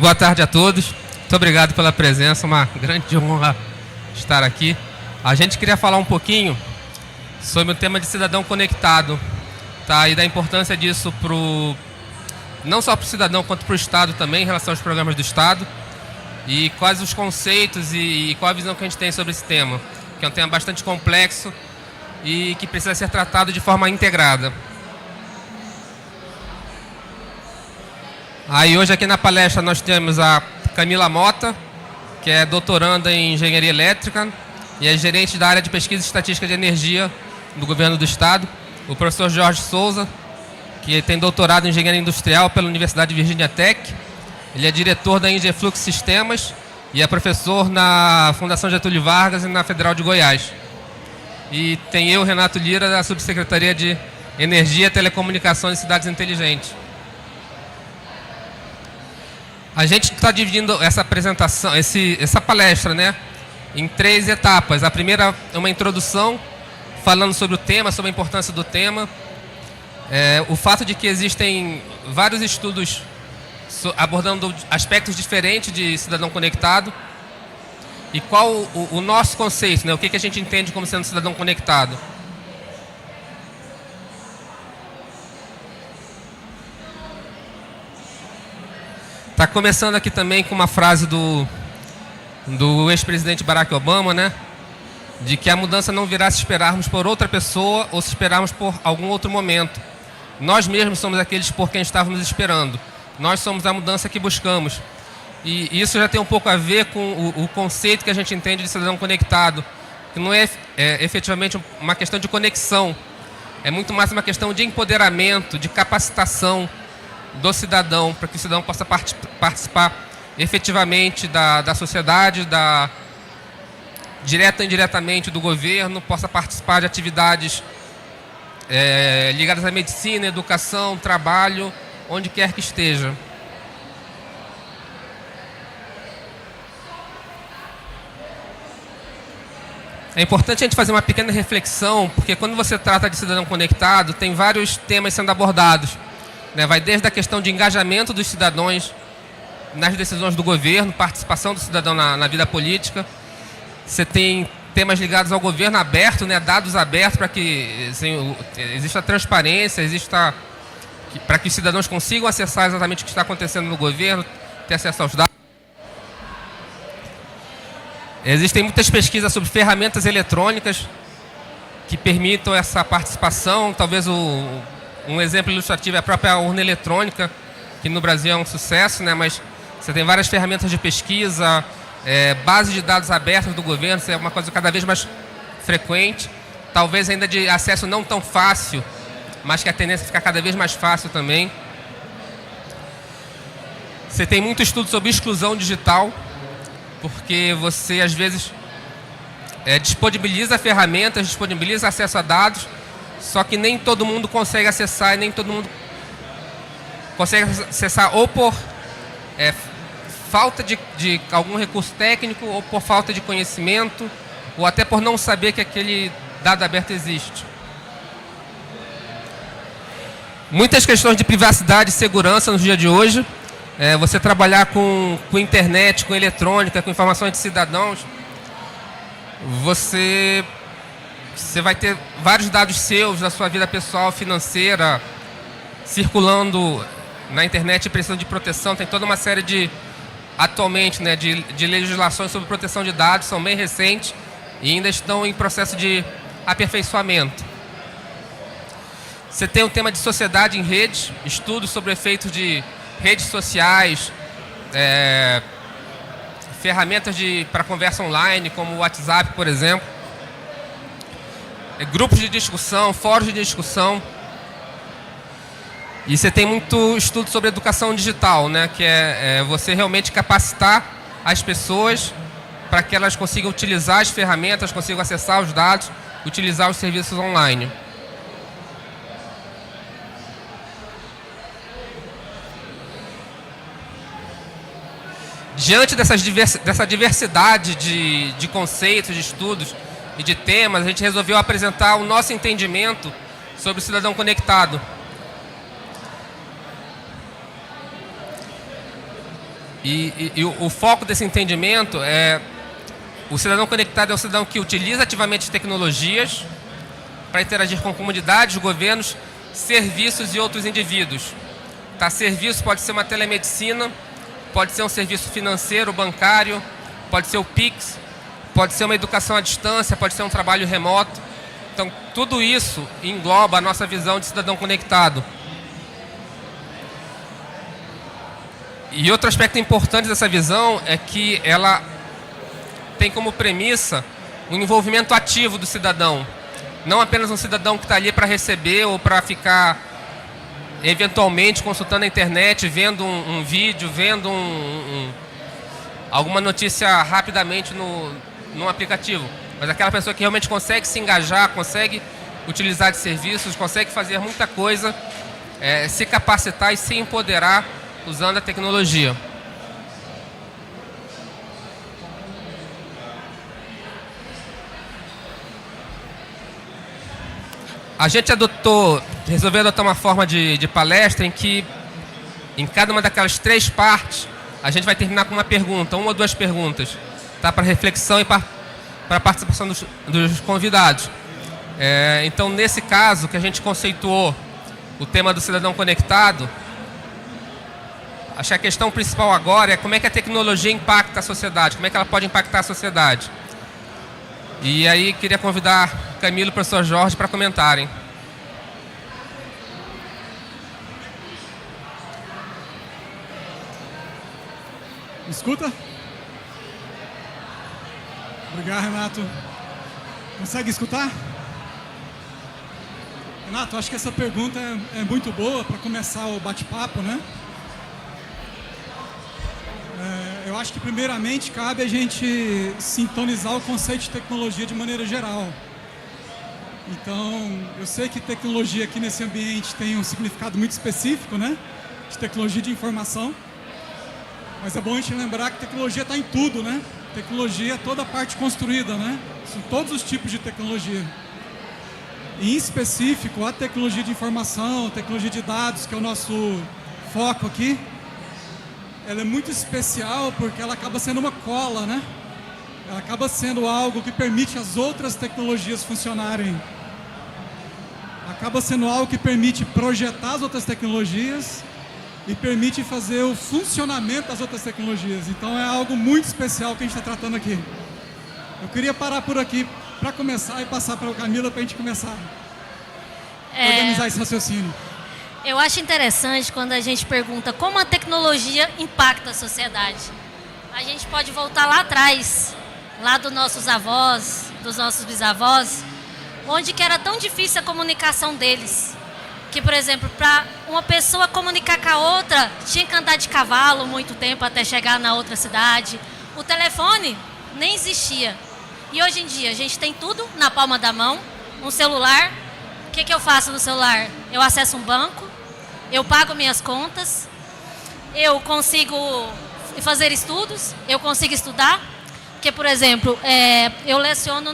Boa tarde a todos. Muito obrigado pela presença, uma grande honra estar aqui. A gente queria falar um pouquinho sobre o tema de cidadão conectado, tá? E da importância disso não só para o cidadão, quanto para o Estado também, em relação aos programas do Estado. E quais os conceitos e qual a visão que a gente tem sobre esse tema, que é um tema bastante complexo e que precisa ser tratado de forma integrada. Aí hoje aqui na palestra nós temos a Camila Mota, que é doutoranda em Engenharia Elétrica e é gerente da área de pesquisa e estatística de energia do Governo do Estado. O professor Jorge Souza, que tem doutorado em Engenharia Industrial pela Universidade de Virginia Tech. Ele é diretor da Ingeflux Sistemas e é professor na Fundação Getúlio Vargas e na Federal de Goiás. E tem eu, Renato Lira, da Subsecretaria de Energia, Telecomunicações e Cidades Inteligentes. A gente está dividindo essa apresentação, essa palestra, né, em 3 etapas. A primeira é uma introdução, falando sobre o tema, sobre a importância do tema. O fato de que existem vários estudos abordando aspectos diferentes de cidadão conectado. E qual o nosso conceito, né, o que a gente entende como sendo cidadão conectado. Está começando aqui também com uma frase do ex-presidente Barack Obama, né? De que a mudança não virá se esperarmos por outra pessoa ou se esperarmos por algum outro momento. Nós mesmos somos aqueles por quem estávamos esperando. Nós somos a mudança que buscamos. E isso já tem um pouco a ver com o conceito que a gente entende de cidadão conectado, que não é efetivamente uma questão de conexão. É muito mais uma questão de empoderamento, de capacitação do cidadão, para que o cidadão possa participar efetivamente da sociedade, direta ou indiretamente do governo, possa participar de atividades ligadas à medicina, educação, trabalho, onde quer que esteja. É importante a gente fazer uma pequena reflexão, porque quando você trata de cidadão conectado, tem vários temas sendo abordados. Vai desde a questão de engajamento dos cidadãos nas decisões do governo, participação do cidadão na vida política. Você tem temas ligados ao governo aberto, né, dados abertos para que exista transparência, para que os cidadãos consigam acessar exatamente o que está acontecendo no governo, ter acesso aos dados. Existem muitas pesquisas sobre ferramentas eletrônicas que permitam essa participação. Talvez um exemplo ilustrativo é a própria urna eletrônica, que no Brasil é um sucesso, né? Mas você tem várias ferramentas de pesquisa, base de dados abertas do governo, isso é uma coisa cada vez mais frequente. Talvez ainda de acesso não tão fácil, mas que a tendência é ficar cada vez mais fácil também. Você tem muito estudo sobre exclusão digital, porque você às vezes disponibiliza ferramentas, disponibiliza acesso a dados, só que nem todo mundo consegue acessar, e nem todo mundo consegue acessar ou por falta de algum recurso técnico, ou por falta de conhecimento, ou até por não saber que aquele dado aberto existe. Muitas questões de privacidade e segurança nos dias de hoje. Você trabalhar com internet, com eletrônica, com informações de cidadãos, você vai ter vários dados seus da sua vida pessoal, financeira, circulando na internet e precisando de proteção. Tem toda uma série atualmente, né, de legislações sobre proteção de dados, são bem recentes e ainda estão em processo de aperfeiçoamento. Você tem o tema de sociedade em rede, estudos sobre efeitos de redes sociais, ferramentas para conversa online, como o WhatsApp, por exemplo. Grupos de discussão, fóruns de discussão. E você tem muito estudo sobre educação digital, né, que é você realmente capacitar as pessoas para que elas consigam utilizar as ferramentas, consigam acessar os dados, utilizar os serviços online. Diante dessa diversidade de conceitos, de estudos e de temas, a gente resolveu apresentar o nosso entendimento sobre o cidadão conectado. E o foco desse entendimento é o cidadão conectado é o cidadão que utiliza ativamente tecnologias para interagir com comunidades, governos, serviços e outros indivíduos. Tá? Serviço pode ser uma telemedicina, pode ser um serviço financeiro, bancário, pode ser o Pix, pode ser uma educação à distância, pode ser um trabalho remoto. Então, tudo isso engloba a nossa visão de cidadão conectado. E outro aspecto importante dessa visão é que ela tem como premissa o envolvimento ativo do cidadão. Não apenas um cidadão que está ali para receber ou para ficar, eventualmente, consultando a internet, vendo um vídeo, vendo alguma notícia rapidamente num aplicativo. Mas aquela pessoa que realmente consegue se engajar, consegue utilizar de serviços, consegue fazer muita coisa, se capacitar e se empoderar usando a tecnologia. A gente resolveu adotar uma forma de palestra em que, em cada uma daquelas 3 partes, a gente vai terminar com uma pergunta, 1 ou 2 perguntas, tá? Para reflexão e para a participação dos convidados. Então, nesse caso, que a gente conceituou o tema do cidadão conectado, acho que a questão principal agora é como é que a tecnologia impacta a sociedade, como é que ela pode impactar a sociedade. E aí, queria convidar Camilo e o professor Jorge para comentarem. Escuta? Obrigado, Renato. Consegue escutar? Renato, acho que essa pergunta é muito boa para começar o bate-papo, né? Eu acho que, primeiramente, cabe a gente sintonizar o conceito de tecnologia de maneira geral. Então, eu sei que tecnologia aqui nesse ambiente tem um significado muito específico, né? De tecnologia de informação. Mas é bom a gente lembrar que tecnologia está em tudo, né? Tecnologia é toda a parte construída, né? São todos os tipos de tecnologia. Em específico, a tecnologia de informação, a tecnologia de dados, que é o nosso foco aqui, ela é muito especial porque ela acaba sendo uma cola, né? Ela acaba sendo algo que permite as outras tecnologias funcionarem. Acaba sendo algo que permite projetar as outras tecnologias e permite fazer o funcionamento das outras tecnologias. Então é algo muito especial que a gente está tratando aqui. Eu queria parar por aqui para começar e passar para o Camila para a gente começar a organizar esse raciocínio. Eu acho interessante quando a gente pergunta como a tecnologia impacta a sociedade. A gente pode voltar lá atrás, lá dos nossos avós, dos nossos bisavós, onde que era tão difícil a comunicação deles. Que, por exemplo, para uma pessoa comunicar com a outra, tinha que andar de cavalo muito tempo até chegar na outra cidade. O telefone nem existia. E hoje em dia a gente tem tudo na palma da mão, um celular. O que eu faço no celular? Eu acesso um banco, eu pago minhas contas, eu consigo fazer estudos, eu consigo estudar. Porque, por exemplo, eu leciono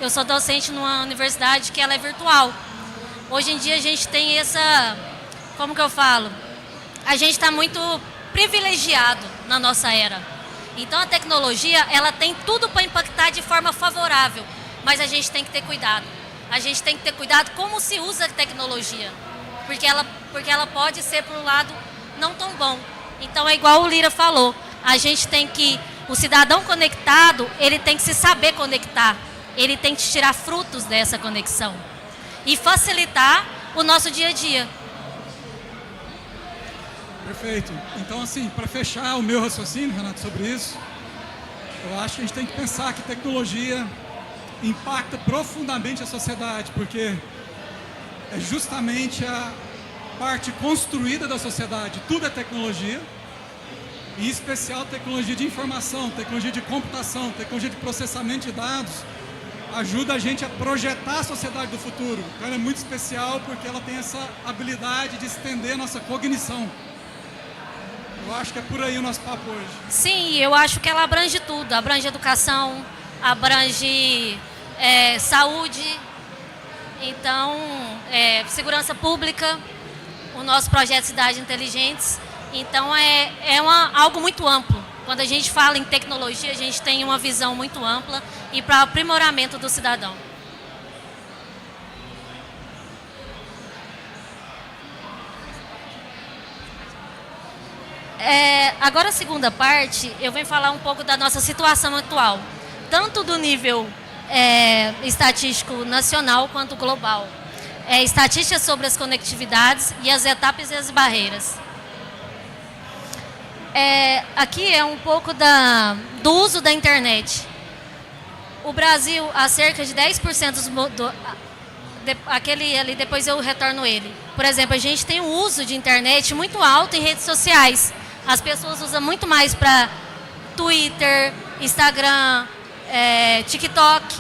eu sou docente numa universidade que ela é virtual. Hoje em dia a gente tem como que eu falo? A gente está muito privilegiado na nossa era. Então a tecnologia, ela tem tudo para impactar de forma favorável, mas a gente tem que ter cuidado. A gente tem que ter cuidado como se usa a tecnologia, porque ela pode ser por um lado não tão bom. Então é igual o Lira falou, o cidadão conectado, ele tem que se saber conectar, ele tem que tirar frutos dessa conexão e facilitar o nosso dia a dia. Perfeito. Então, assim, para fechar o meu raciocínio, Renato, sobre isso, eu acho que a gente tem que pensar que tecnologia impacta profundamente a sociedade, porque é justamente a parte construída da sociedade. Tudo é tecnologia, em especial tecnologia de informação, tecnologia de computação, tecnologia de processamento de dados, ajuda a gente a projetar a sociedade do futuro. Então ela é muito especial porque ela tem essa habilidade de estender a nossa cognição. Eu acho que é por aí o nosso papo hoje. Sim, eu acho que ela abrange tudo. Abrange educação, abrange saúde, então segurança pública, o nosso projeto Cidades Inteligentes. Então, algo muito amplo. Quando a gente fala em tecnologia, a gente tem uma visão muito ampla e para o aprimoramento do cidadão. Agora, a segunda parte, eu venho falar um pouco da nossa situação atual, tanto do nível estatístico nacional quanto global. Estatísticas sobre as conectividades e as etapas e as barreiras. Aqui é um pouco do uso da internet. O Brasil, há cerca de 10% aquele ali, depois eu retorno ele. Por exemplo, a gente tem um uso de internet muito alto em redes sociais. As pessoas usam muito mais para Twitter, Instagram, TikTok,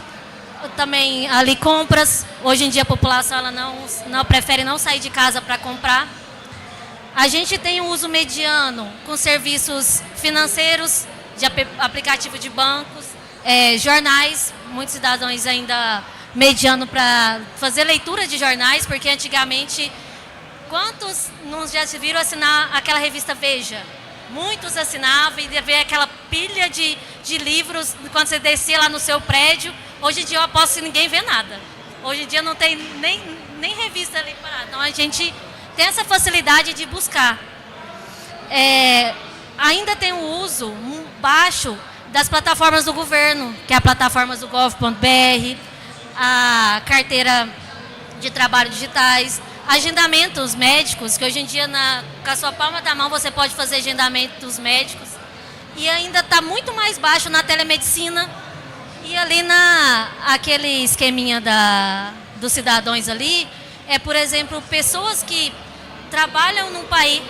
também ali compras. Hoje em dia a população ela não prefere não sair de casa para comprar. A gente tem um uso mediano com serviços financeiros, de aplicativo de bancos, jornais, muitos cidadãos ainda mediano para fazer leitura de jornais, porque antigamente, quantos não já se viram assinar aquela revista Veja? Muitos assinavam e ver aquela pilha de livros quando você descia lá no seu prédio. Hoje em dia eu aposto que ninguém vê nada. Hoje em dia não tem nem revista ali parada. Então a gente tem essa facilidade de buscar. Ainda tem o uso baixo das plataformas do governo, que é a plataforma do gov.br, a carteira de trabalho digitais, agendamentos médicos, que hoje em dia com a sua palma da mão você pode fazer agendamentos médicos. E ainda está muito mais baixo na telemedicina e ali aquele esqueminha dos cidadãos ali, por exemplo, pessoas que trabalham num país,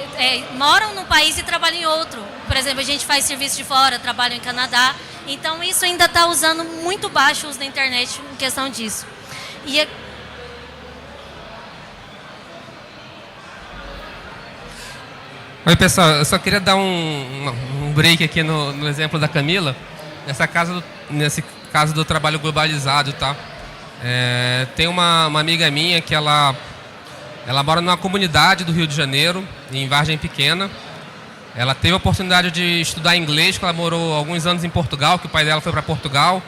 moram num país e trabalham em outro. Por exemplo, a gente faz serviço de fora, trabalham em Canadá. Então, isso ainda está usando muito baixo o uso da internet em questão disso. Oi, pessoal, eu só queria dar um break aqui no exemplo da Camila, nesse caso do trabalho globalizado, tá? Tem uma amiga minha que ela mora numa comunidade do Rio de Janeiro, em Vargem Pequena. Ela teve a oportunidade de estudar inglês, que ela morou alguns anos em Portugal, que o pai dela foi para Portugal,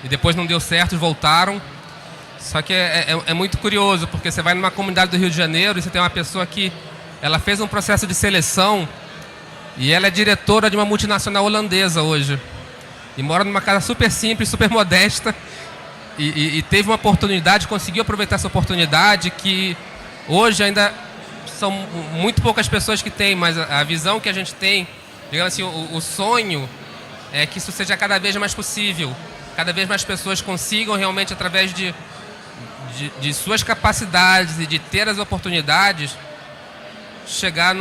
e depois não deu certo, voltaram. Só que é muito curioso, porque você vai numa comunidade do Rio de Janeiro e você tem uma pessoa que ela fez um processo de seleção e ela é diretora de uma multinacional holandesa hoje. E mora numa casa super simples, super modesta, e teve uma oportunidade, conseguiu aproveitar essa oportunidade, que hoje ainda são muito poucas pessoas que têm, mas a visão que a gente tem, digamos assim, o sonho é que isso seja cada vez mais possível, cada vez mais pessoas consigam realmente, através de suas capacidades e de ter as oportunidades, chegar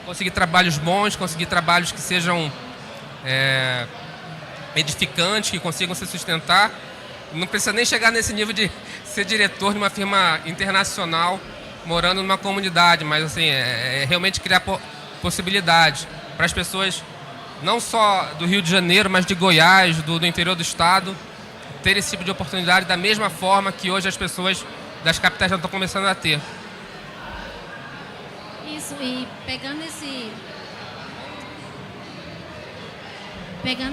conseguir trabalhos bons, conseguir trabalhos que sejam edificantes, que consigam se sustentar. Não precisa nem chegar nesse nível de ser diretor de uma firma internacional morando numa comunidade, mas assim, realmente criar possibilidades para as pessoas, não só do Rio de Janeiro, mas de Goiás, do interior do estado, ter esse tipo de oportunidade da mesma forma que hoje as pessoas das capitais já estão começando a ter. Isso, e pegando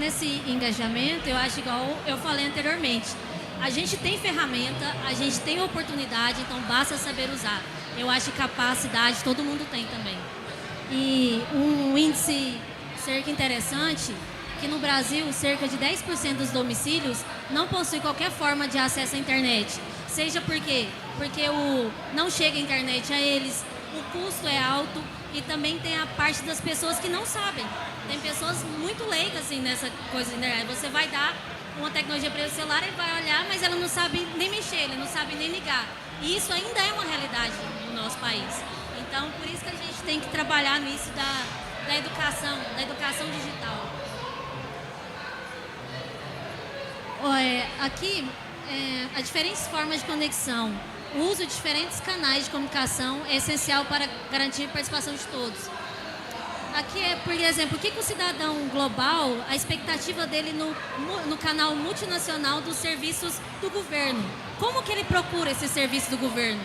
esse engajamento, eu acho, igual eu falei anteriormente, a gente tem ferramenta, a gente tem oportunidade, então basta saber usar. Eu acho que capacidade todo mundo tem também. E um índice cerca interessante, que no Brasil cerca de 10% dos domicílios não possui qualquer forma de acesso à internet. Seja porque não chega a internet a eles, o custo é alto, e também tem a parte das pessoas que não sabem. Tem pessoas muito leigas assim, nessa coisa da internet. Você vai dar uma tecnologia para o celular e vai olhar, mas ela não sabe nem mexer, ele não sabe nem ligar. E isso ainda é uma realidade no nosso país. Então, por isso que a gente tem que trabalhar nisso da educação digital. Aqui, há diferentes formas de conexão. O uso de diferentes canais de comunicação é essencial para garantir a participação de todos. Aqui por exemplo, o que o cidadão global, a expectativa dele no canal multinacional dos serviços do governo. Como que ele procura esse serviço do governo?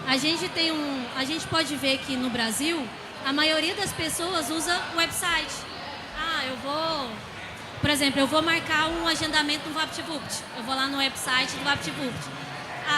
A gente pode ver que no Brasil, a maioria das pessoas usa o website. Por exemplo, eu vou marcar um agendamento no VaptVupt. Eu vou lá no website do VaptVupt.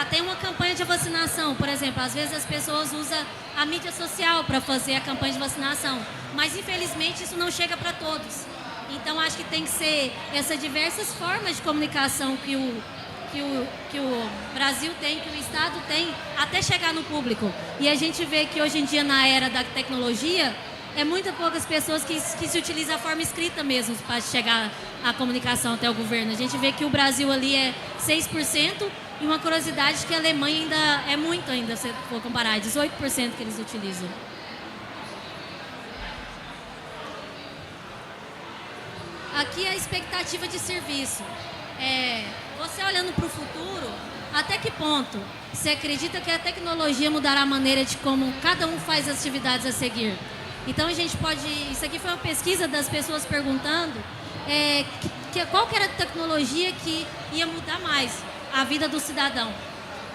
Tem uma campanha de vacinação, por exemplo. Às vezes as pessoas usam a mídia social para fazer a campanha de vacinação. Mas, infelizmente, isso não chega para todos. Então, acho que tem que ser essas diversas formas de comunicação que o Brasil tem, que o Estado tem, até chegar no público. E a gente vê que hoje em dia, na era da tecnologia, é muito poucas pessoas que se utilizam a forma escrita mesmo para chegar a comunicação até o governo. A gente vê que o Brasil ali é 6%, e uma curiosidade que a Alemanha ainda é muito, ainda, se for comparar, 18% que eles utilizam. Aqui é a expectativa de serviço. Você olhando para o futuro, até que ponto você acredita que a tecnologia mudará a maneira de como cada um faz as atividades a seguir? Então a gente pode... Isso aqui foi uma pesquisa das pessoas perguntando qual que era a tecnologia que ia mudar mais a vida do cidadão.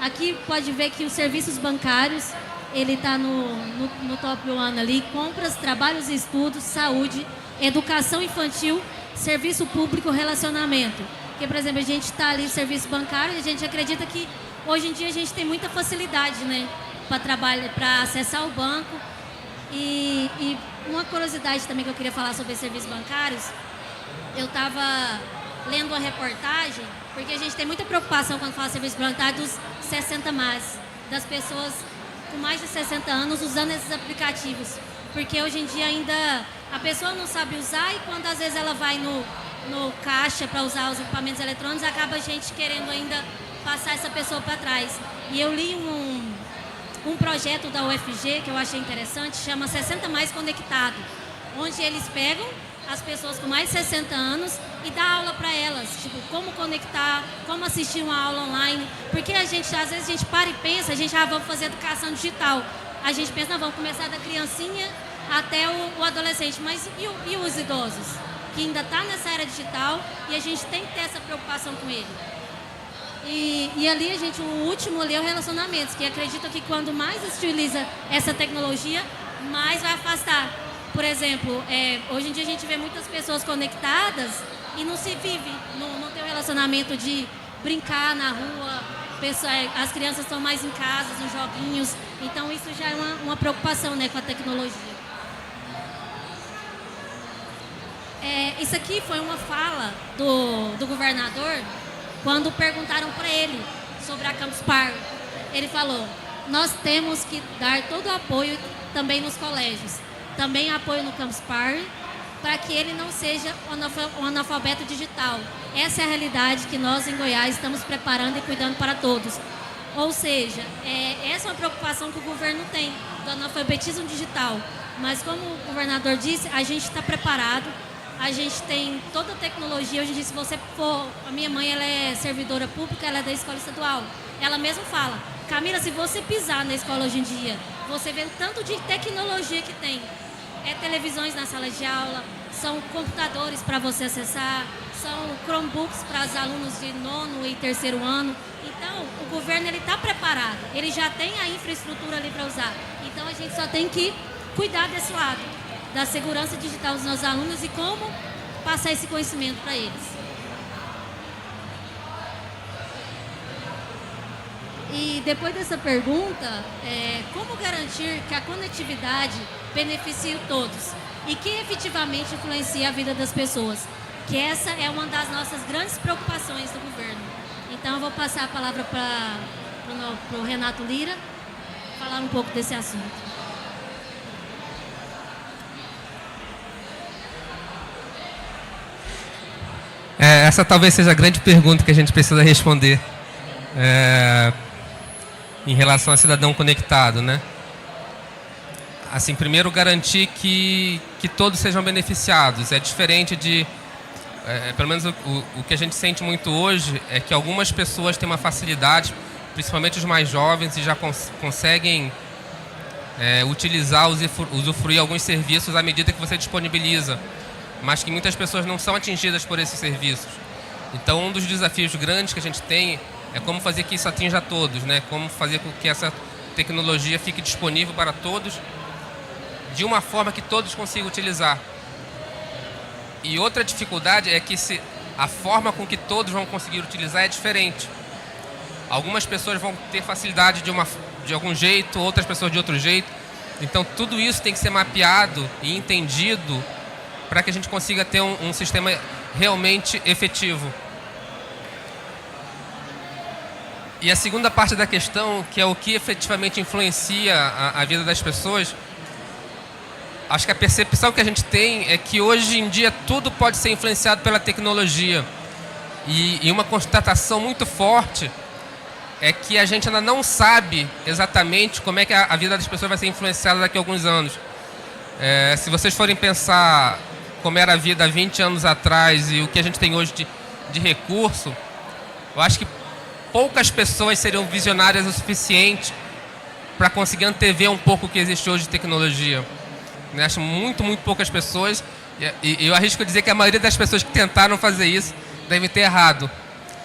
Aqui pode ver que os serviços bancários, ele está no top 1 ali: compras, trabalhos e estudos, saúde, educação infantil, serviço público, relacionamento. Porque, por exemplo, a gente está ali no serviço bancário e a gente acredita que hoje em dia a gente tem muita facilidade, né, para acessar o banco. E uma curiosidade também que eu queria falar sobre serviços bancários, eu estava lendo uma reportagem, porque a gente tem muita preocupação quando fala serviço bancário dos 60 mais, das pessoas com mais de 60 anos usando esses aplicativos. Porque hoje em dia ainda a pessoa não sabe usar, e quando às vezes ela vai no caixa para usar os equipamentos eletrônicos, acaba a gente querendo ainda passar essa pessoa para trás. E eu li um projeto da UFG que eu achei interessante, chama 60 Mais Conectado, onde eles pegam as pessoas com mais de 60 anos e dá aula para elas, tipo, como conectar, como assistir uma aula online. Porque às vezes a gente para e pensa, vamos fazer educação digital. A gente pensa, vamos começar da criancinha até o adolescente, mas e os idosos? Que ainda está nessa era digital, e a gente tem que ter essa preocupação com ele. E ali o último ali é o relacionamentos, que acredito que quando mais se utiliza essa tecnologia, mais vai afastar. Por exemplo, hoje em dia a gente vê muitas pessoas conectadas e não se vive, não tem um relacionamento de brincar na rua, as crianças estão mais em casa, nos joguinhos, então isso já é uma preocupação, né, com a tecnologia. Isso aqui foi uma fala do governador, quando perguntaram para ele sobre a Campus Party. Ele falou: nós temos que dar todo o apoio também nos colégios, também apoio no Campus Party, para que ele não seja um analfabeto digital. Essa é a realidade que nós em Goiás estamos preparando e cuidando para todos. Ou seja, essa é uma preocupação que o governo tem, do analfabetismo digital. Mas como o governador disse, a gente está preparado. A gente tem toda a tecnologia. Hoje em dia, se você for... A minha mãe, ela é servidora pública, ela é da escola estadual. Ela mesma fala: Camila, se você pisar na escola hoje em dia, você vê o tanto de tecnologia que tem. Televisões na sala de aula, são computadores para você acessar, são Chromebooks para os alunos de 9º e 3º ano. Então, o governo está preparado. Ele já tem a infraestrutura ali para usar. Então, a gente só tem que cuidar desse lado, da segurança digital dos nossos alunos e como passar esse conhecimento para eles. E depois dessa pergunta, como garantir que a conectividade beneficie todos e que efetivamente influencia a vida das pessoas? Que essa é uma das nossas grandes preocupações do governo. Então eu vou passar a palavra para o Renato Lira falar um pouco desse assunto. Essa talvez seja a grande pergunta que a gente precisa responder em relação ao cidadão conectado, né? Assim, primeiro garantir que todos sejam beneficiados. É diferente de... pelo menos o que a gente sente muito hoje é que algumas pessoas têm uma facilidade, principalmente os mais jovens, e já conseguem utilizar, usufruir alguns serviços à medida que você disponibiliza, mas que muitas pessoas não são atingidas por esses serviços. Então, um dos desafios grandes que a gente tem é como fazer que isso atinja a todos, né? Como fazer com que essa tecnologia fique disponível para todos de uma forma que todos consigam utilizar. E outra dificuldade é que a forma com que todos vão conseguir utilizar é diferente. Algumas pessoas vão ter facilidade de algum jeito, outras pessoas de outro jeito. Então tudo isso tem que ser mapeado e entendido para que a gente consiga ter um sistema realmente efetivo. E a segunda parte da questão, que é o que efetivamente influencia a vida das pessoas, acho que a percepção que a gente tem é que hoje em dia tudo pode ser influenciado pela tecnologia. E uma constatação muito forte é que a gente ainda não sabe exatamente como é que a vida das pessoas vai ser influenciada daqui a alguns anos. Se vocês forem pensar como era a vida há 20 anos atrás e o que a gente tem hoje de recurso, eu acho que poucas pessoas seriam visionárias o suficiente para conseguir antever um pouco o que existe hoje de tecnologia. Eu acho muito poucas pessoas, e eu arrisco dizer que a maioria das pessoas que tentaram fazer isso deve ter errado.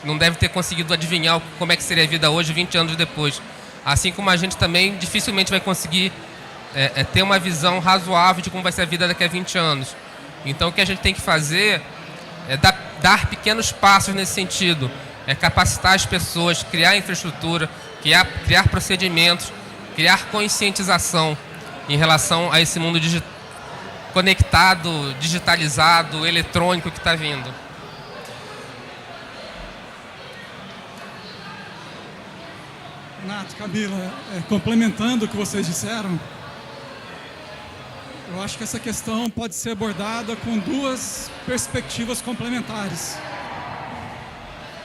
Não deve ter conseguido adivinhar como é que seria a vida hoje, 20 anos depois. Assim como a gente também dificilmente vai conseguir ter uma visão razoável de como vai ser a vida daqui a 20 anos. Então o que a gente tem que fazer é dar pequenos passos nesse sentido. É capacitar as pessoas, criar infraestrutura, criar procedimentos, criar conscientização em relação a esse mundo conectado, digitalizado, eletrônico que está vindo. Renato, Camila, complementando o que vocês disseram, eu acho que essa questão pode ser abordada com duas perspectivas complementares.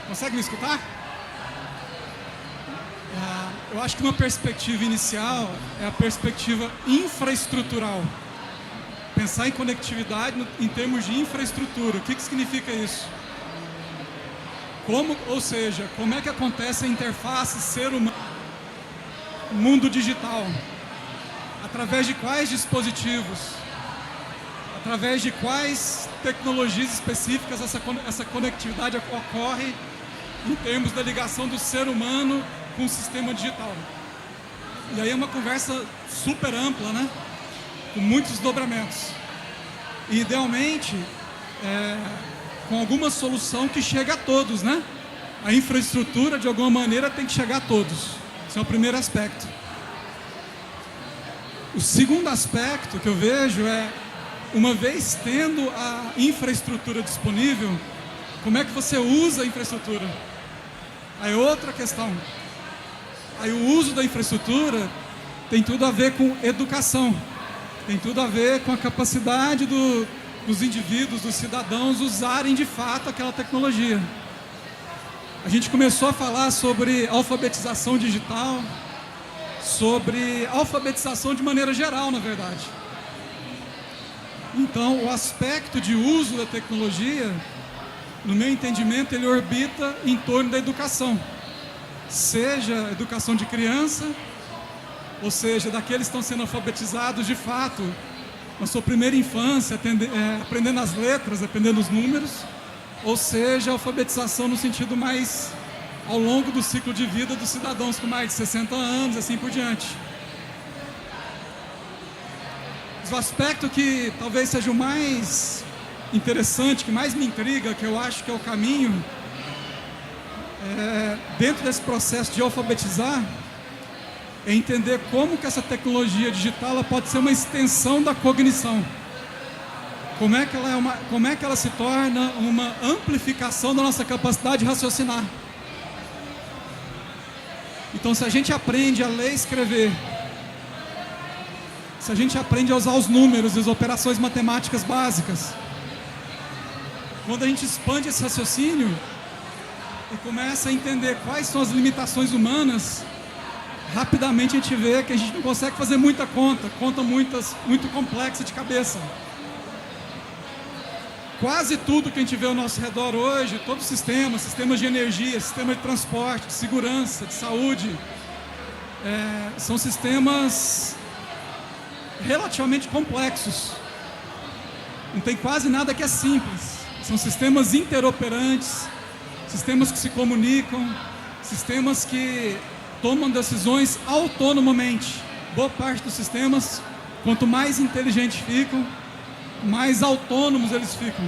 Consegue me escutar? Eu acho que uma perspectiva inicial é a perspectiva infraestrutural. Pensar em conectividade em termos de infraestrutura. O que significa isso? Ou seja, como é que acontece a interface ser humano, mundo digital? Através de quais dispositivos? Através de quais tecnologias específicas essa conectividade ocorre em termos da ligação do ser humano com o sistema digital? E aí é uma conversa super ampla, né? Com muitos desdobramentos. E, idealmente, com alguma solução que chegue a todos, né? A infraestrutura, de alguma maneira, tem que chegar a todos. Esse é o primeiro aspecto. O segundo aspecto que eu vejo é, uma vez tendo a infraestrutura disponível, como é que você usa a infraestrutura? Aí outra questão. Aí o uso da infraestrutura tem tudo a ver com educação. Tem tudo a ver com a capacidade dos indivíduos, dos cidadãos, usarem de fato aquela tecnologia. A gente começou a falar sobre alfabetização digital, sobre alfabetização de maneira geral, na verdade. Então, o aspecto de uso da tecnologia, no meu entendimento, ele orbita em torno da educação. Seja educação de criança, ou seja, daqueles que estão sendo alfabetizados de fato, na sua primeira infância, aprendendo as letras, aprendendo os números, ou seja, alfabetização no sentido mais ao longo do ciclo de vida dos cidadãos com mais de 60 anos, assim por diante. O aspecto que talvez seja o mais interessante, que mais me intriga, que eu acho que é o caminho, dentro desse processo de alfabetizar, é entender como que essa tecnologia digital ela pode ser uma extensão da cognição. Como é que ela se torna uma amplificação da nossa capacidade de raciocinar. Então, se a gente aprende a ler e escrever, se a gente aprende a usar os números e as operações matemáticas básicas, quando a gente expande esse raciocínio e começa a entender quais são as limitações humanas, rapidamente a gente vê que a gente não consegue fazer muita conta muito complexa de cabeça. Quase tudo que a gente vê ao nosso redor hoje, todos os sistemas de energia, sistema de transporte, de segurança, de saúde, são sistemas relativamente complexos. Não tem quase nada que é simples. São sistemas interoperantes, sistemas que se comunicam, sistemas que tomam decisões autonomamente. Boa parte dos sistemas Quanto mais inteligentes ficam, mais autônomos eles ficam.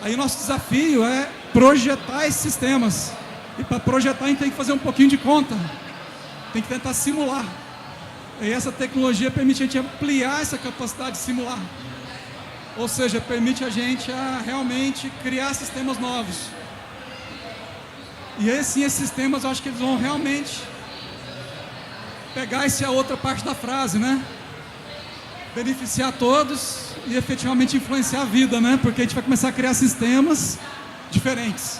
Aí nosso desafio é projetar esses sistemas. E para projetar a gente tem que fazer um pouquinho de conta. Tem que tentar simular. E essa tecnologia permite a gente ampliar essa capacidade de simular. Ou seja, permite a gente a realmente criar sistemas novos. E aí sim, esses sistemas eu acho que eles vão realmente pegar essa outra parte da frase, né? Beneficiar todos e efetivamente influenciar a vida, né? Porque a gente vai começar a criar sistemas diferentes.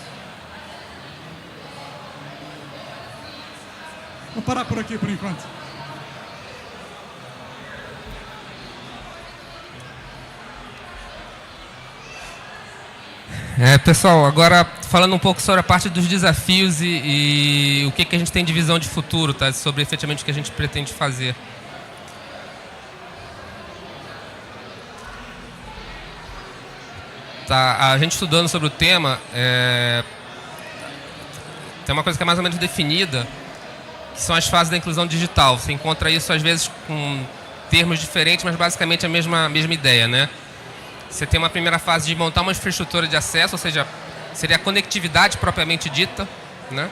Vou parar por aqui por enquanto. Pessoal, agora falando um pouco sobre a parte dos desafios e o que a gente tem de visão de futuro, tá? Sobre efetivamente o que a gente pretende fazer. Tá, a gente estudando sobre o tema, tem uma coisa que é mais ou menos definida, que são as fases da inclusão digital. Você encontra isso às vezes com termos diferentes, mas basicamente a mesma ideia, né? Você tem uma primeira fase de montar uma infraestrutura de acesso, ou seja, seria a conectividade propriamente dita, né?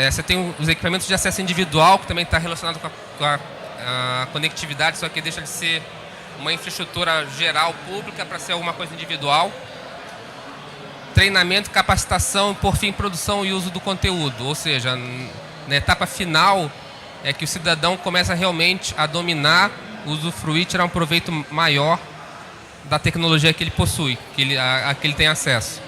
Você tem os equipamentos de acesso individual, que também está relacionado com a conectividade, só que deixa de ser uma infraestrutura geral pública para ser alguma coisa individual. Treinamento, capacitação e, por fim, produção e uso do conteúdo. Ou seja, na etapa final é que o cidadão começa realmente a dominar, usufruir, tirar um proveito maior da tecnologia que ele possui, a que ele tem acesso.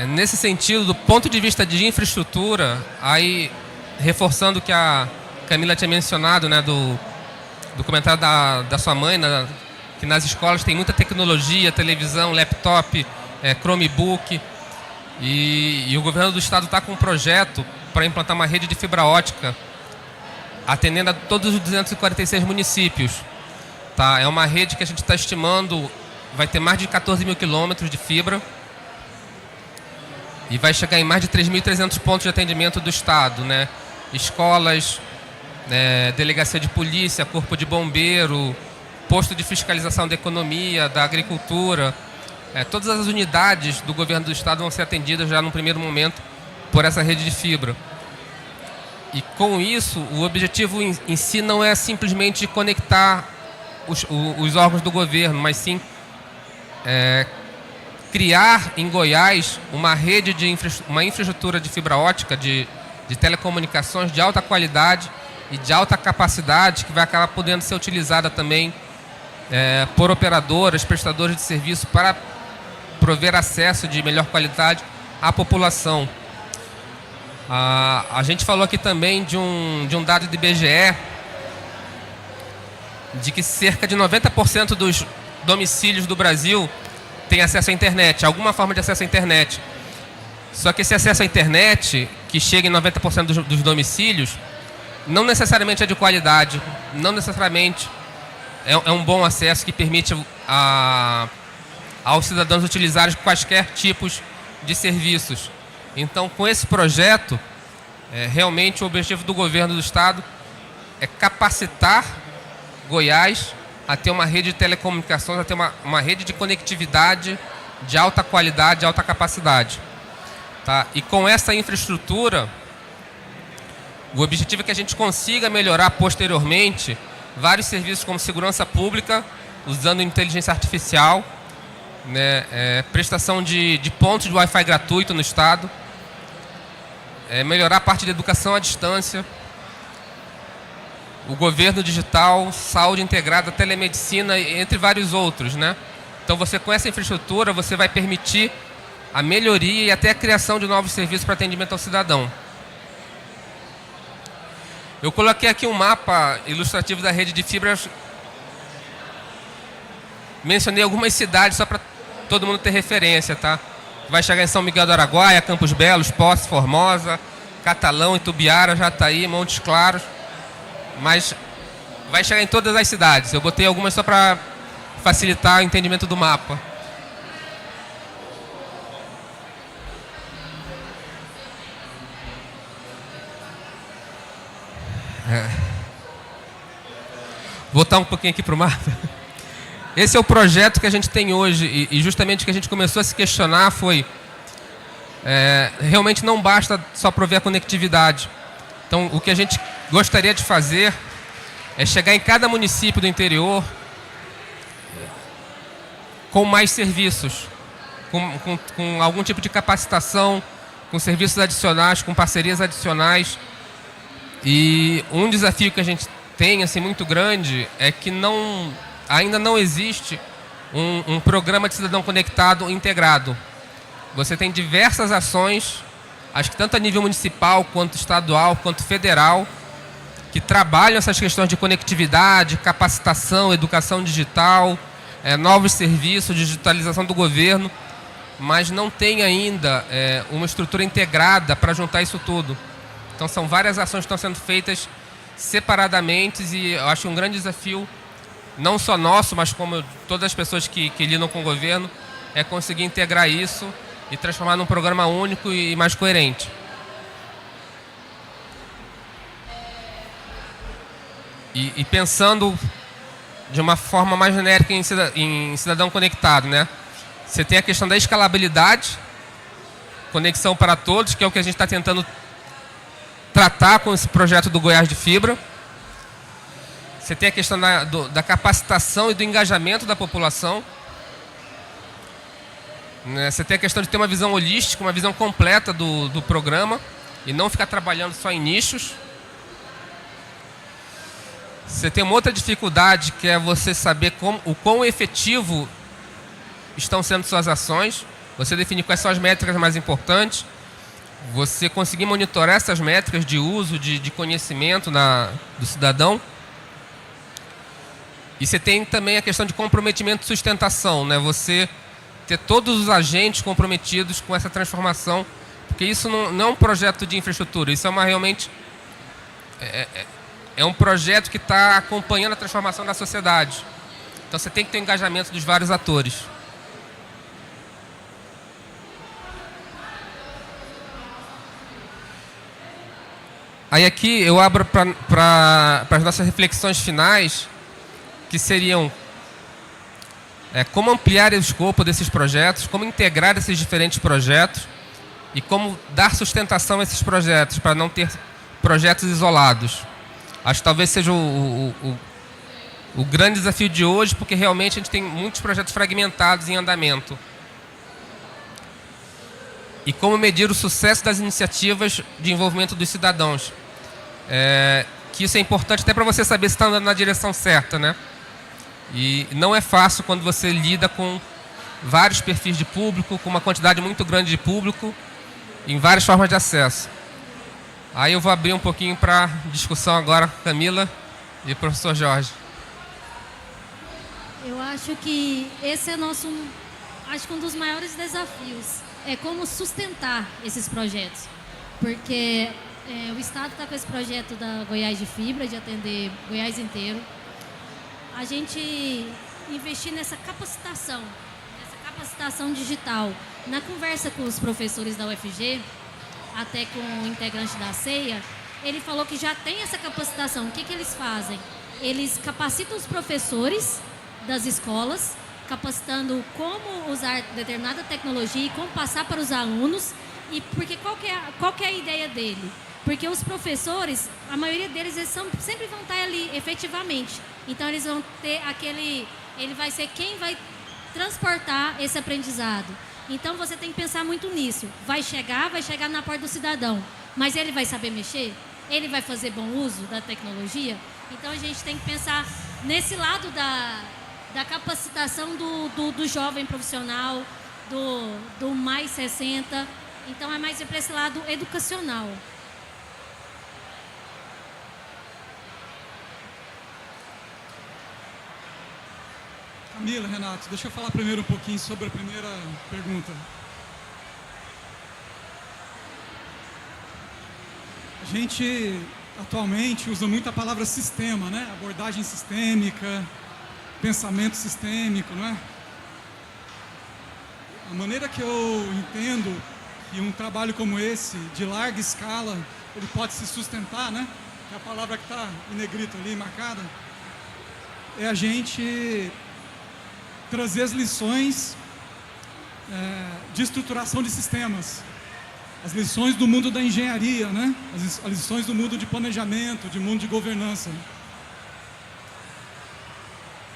Nesse sentido, do ponto de vista de infraestrutura, aí reforçando o que a Camila tinha mencionado, né, do comentário da sua mãe, que nas escolas tem muita tecnologia, televisão, laptop, Chromebook, e o governo do estado está com um projeto para implantar uma rede de fibra ótica atendendo a todos os 246 municípios. Tá? É uma rede que a gente está estimando vai ter mais de 14 mil quilômetros de fibra e vai chegar em mais de 3.300 pontos de atendimento do estado, né? Escolas, delegacia de polícia, corpo de bombeiro, posto de fiscalização da economia, da agricultura. Todas as unidades do governo do estado vão ser atendidas já no primeiro momento por essa rede de fibra. E com isso, o objetivo em si não é simplesmente conectar os órgãos do governo, mas sim criar em Goiás uma rede uma infraestrutura de fibra ótica, de telecomunicações de alta qualidade e de alta capacidade, que vai acabar podendo ser utilizada também por operadoras, prestadores de serviço, para prover acesso de melhor qualidade à população. A gente falou aqui também de um dado do IBGE, de que cerca de 90% dos domicílios do Brasil têm acesso à internet, alguma forma de acesso à internet. Só que esse acesso à internet, que chega em 90% dos domicílios, não necessariamente é de qualidade, não necessariamente é um bom acesso que permite aos cidadãos utilizarem quaisquer tipos de serviços. Então, com esse projeto, realmente o objetivo do governo do estado é capacitar Goiás a ter uma rede de telecomunicações, a ter uma rede de conectividade de alta qualidade, de alta capacidade. Tá? E com essa infraestrutura, o objetivo é que a gente consiga melhorar posteriormente vários serviços como segurança pública, usando inteligência artificial, né, prestação de pontos de Wi-Fi gratuito no estado, melhorar a parte de educação à distância, o governo digital, saúde integrada, telemedicina, entre vários outros, né? Então, você com essa infraestrutura, você vai permitir a melhoria e até a criação de novos serviços para atendimento ao cidadão. Eu coloquei aqui um mapa ilustrativo da rede de fibras. Mencionei algumas cidades só para todo mundo ter referência, tá? Vai chegar em São Miguel do Araguaia, Campos Belos, Poços, Formosa, Catalão, Itubiara, Jataí, Montes Claros. Mas vai chegar em todas as cidades. Eu botei algumas só para facilitar o entendimento do mapa. Voltar um pouquinho aqui para o mapa. Esse é o projeto que a gente tem hoje e justamente o que a gente começou a se questionar foi realmente não basta só prover a conectividade. Então, o que a gente gostaria de fazer é chegar em cada município do interior com mais serviços, com algum tipo de capacitação, com serviços adicionais, com parcerias adicionais. E um desafio que a gente tem assim, muito grande é que ainda não existe um programa de cidadão conectado integrado. Você tem diversas ações, acho que tanto a nível municipal, quanto estadual, quanto federal, que trabalham essas questões de conectividade, capacitação, educação digital, novos serviços, digitalização do governo, mas não tem ainda uma estrutura integrada para juntar isso tudo. Então são várias ações que estão sendo feitas separadamente e eu acho um grande desafio, não só nosso, mas como todas as pessoas que lidam com o governo, é conseguir integrar isso e transformar num programa único e mais coerente. E pensando de uma forma mais genérica em cidadão conectado, né? Você tem a questão da escalabilidade, conexão para todos, que é o que a gente está tentando tratar com esse projeto do Goiás de Fibra. Você tem a questão da capacitação e do engajamento da população. Você tem a questão de ter uma visão holística, uma visão completa do programa e não ficar trabalhando só em nichos. Você tem uma outra dificuldade que é você saber o quão efetivo estão sendo suas ações. Você definir quais são as métricas mais importantes. Você conseguir monitorar essas métricas de uso, de conhecimento do cidadão. E você tem também a questão de comprometimento e sustentação, né? Você ter todos os agentes comprometidos com essa transformação, porque isso não é um projeto de infraestrutura, isso é realmente um projeto que está acompanhando a transformação da sociedade. Então você tem que ter o engajamento dos vários atores. Aí aqui eu abro para as nossas reflexões finais, que seriam como ampliar o escopo desses projetos, como integrar esses diferentes projetos e como dar sustentação a esses projetos, para não ter projetos isolados. Acho que talvez seja o grande desafio de hoje, porque realmente a gente tem muitos projetos fragmentados em andamento. E como medir o sucesso das iniciativas de envolvimento dos cidadãos. Que isso é importante até para você saber se está andando na direção certa, né? E não é fácil quando você lida com vários perfis de público, com uma quantidade muito grande de público, em várias formas de acesso. Aí eu vou abrir um pouquinho para discussão agora com a Camila e o professor Jorge. Eu acho que esse é acho que um dos maiores desafios é como sustentar esses projetos. Porque o Estado está com esse projeto da Goiás de Fibra, de atender Goiás inteiro. A gente investir nessa capacitação digital. Na conversa com os professores da UFG, até com o integrante da CEIA, ele falou que já tem essa capacitação. O que eles fazem? Eles capacitam os professores das escolas, capacitando como usar determinada tecnologia e como passar para os alunos. E porque qual que é a ideia dele? Porque os professores, a maioria deles, sempre vão estar ali efetivamente. Então eles vão ter ele vai ser quem vai transportar esse aprendizado. Então você tem que pensar muito nisso. Vai chegar na porta do cidadão, mas ele vai saber mexer? Ele vai fazer bom uso da tecnologia? Então a gente tem que pensar nesse lado da capacitação do jovem profissional, do mais 60. Então é mais para esse lado educacional. Camila, Renato, deixa eu falar primeiro um pouquinho sobre a primeira pergunta. A gente atualmente usa muito a palavra sistema, né? Abordagem sistêmica, pensamento sistêmico, não é? A maneira que eu entendo que um trabalho como esse, de larga escala, ele pode se sustentar, né? que é a palavra que está em negrito ali, marcada, é a gente trazer as lições de estruturação de sistemas, as lições do mundo da engenharia, né? As lições do mundo de planejamento, de mundo de governança.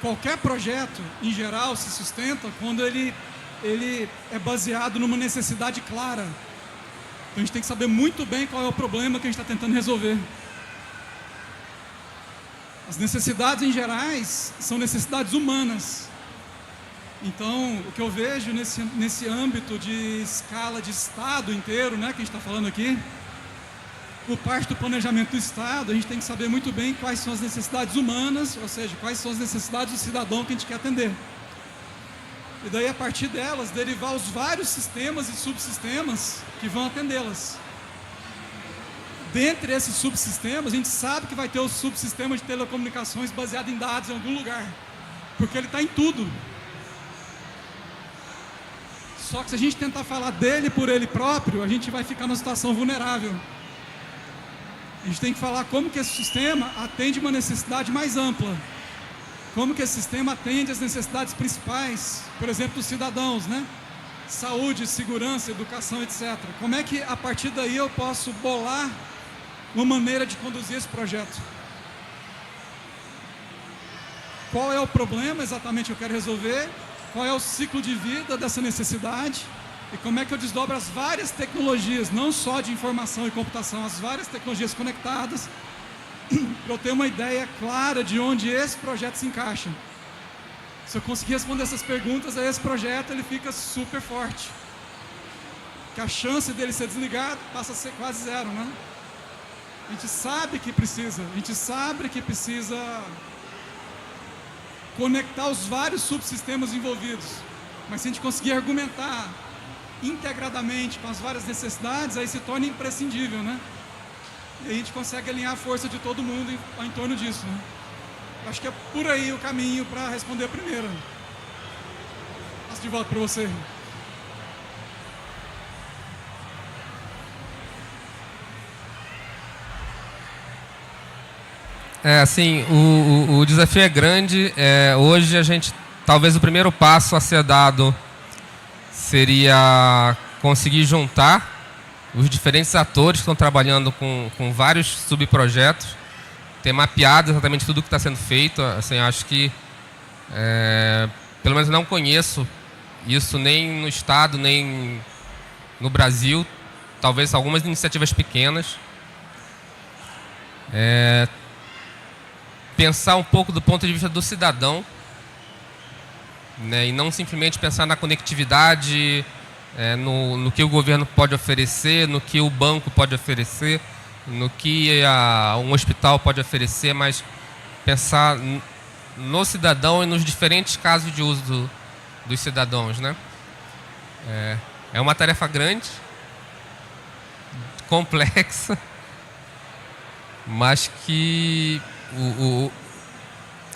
Qualquer projeto, em geral, se sustenta quando ele é baseado numa necessidade clara. Então a gente tem que saber muito bem qual é o problema que a gente está tentando resolver. As necessidades em gerais são necessidades humanas. Então, o que eu vejo nesse âmbito de escala de Estado inteiro, né, que a gente está falando aqui, por parte do planejamento do Estado, a gente tem que saber muito bem quais são as necessidades humanas, ou seja, quais são as necessidades do cidadão que a gente quer atender. E daí, a partir delas, derivar os vários sistemas e subsistemas que vão atendê-las. Dentre esses subsistemas, a gente sabe que vai ter o subsistema de telecomunicações baseado em dados em algum lugar, porque ele está em tudo. Só que se a gente tentar falar dele por ele próprio, a gente vai ficar numa situação vulnerável. A gente tem que falar como que esse sistema atende uma necessidade mais ampla. Como que esse sistema atende às necessidades principais, por exemplo, dos cidadãos, né? Saúde, segurança, educação, etc. Como é que, a partir daí, eu posso bolar uma maneira de conduzir esse projeto? Qual é o problema exatamente que eu quero resolver? Qual é o ciclo de vida dessa necessidade? E como é que eu desdobro as várias tecnologias, não só de informação e computação, as várias tecnologias conectadas, para eu ter uma ideia clara de onde esse projeto se encaixa. Se eu conseguir responder essas perguntas, aí esse projeto ele fica super forte. Que a chance dele ser desligado passa a ser quase zero, né? A gente sabe que precisa, conectar os vários subsistemas envolvidos. Mas se a gente conseguir argumentar integradamente com as várias necessidades, aí se torna imprescindível, né? E aí a gente consegue alinhar a força de todo mundo em torno disso, né? Acho que é por aí o caminho para responder a primeira. Passo de volta para você. Assim, o desafio é grande. Hoje a gente, talvez o primeiro passo a ser dado seria conseguir juntar os diferentes atores que estão trabalhando com vários subprojetos, ter mapeado exatamente tudo que está sendo feito. Assim, acho que, pelo menos não conheço isso nem no Estado, nem no Brasil, talvez algumas iniciativas pequenas. Pensar um pouco do ponto de vista do cidadão, né, e não simplesmente pensar na conectividade, no que o governo pode oferecer, no que o banco pode oferecer, no que um hospital pode oferecer, mas pensar no cidadão e nos diferentes casos de uso dos cidadãos, né? É uma tarefa grande, complexa, mas que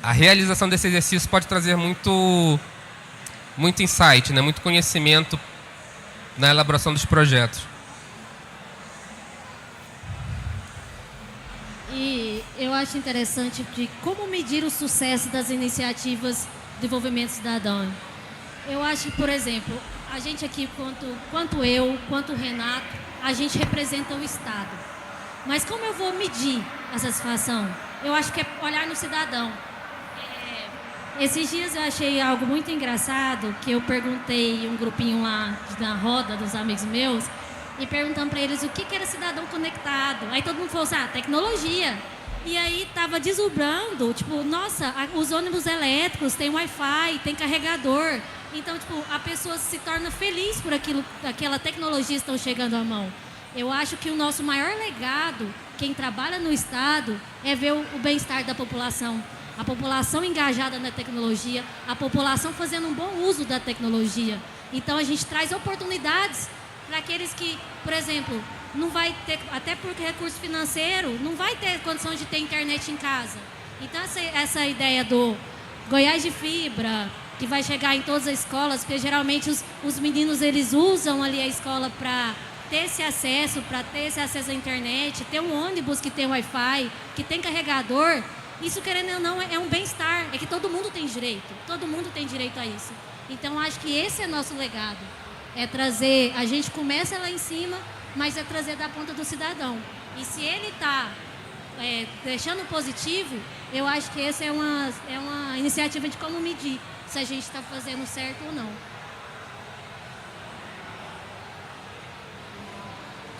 a realização desse exercício pode trazer muito insight, né? Muito conhecimento na elaboração dos projetos. E eu acho interessante de como medir o sucesso das iniciativas de desenvolvimento cidadão. Eu acho que, por exemplo, a gente aqui, quanto eu, quanto o Renato, a gente representa o Estado. Mas como eu vou medir a satisfação? Eu acho que é olhar no cidadão. Esses dias eu achei algo muito engraçado, que eu perguntei um grupinho lá na roda dos amigos meus, e perguntando para eles o que era cidadão conectado. Aí todo mundo falou assim, tecnologia. E aí tava deslumbrando, tipo, nossa, os ônibus elétricos têm Wi-Fi, tem carregador. Então, tipo, a pessoa se torna feliz por aquela tecnologia estão chegando à mão. Eu acho que o nosso maior legado, quem trabalha no Estado, é ver o bem-estar da população. A população engajada na tecnologia, a população fazendo um bom uso da tecnologia. Então, a gente traz oportunidades para aqueles que, por exemplo, não vai ter, até porque recurso financeiro, não vai ter condições de ter internet em casa. Então, essa ideia do Goiás de Fibra, que vai chegar em todas as escolas, porque geralmente os meninos, eles usam ali a escola para ter esse acesso, à internet, ter um ônibus que tem Wi-Fi, que tem carregador, isso, querendo ou não, é um bem-estar. É que todo mundo tem direito a isso. Então, acho que esse é nosso legado. É trazer, a gente começa lá em cima, mas é trazer da ponta do cidadão. E se ele está deixando positivo, eu acho que essa é uma iniciativa de como medir se a gente está fazendo certo ou não.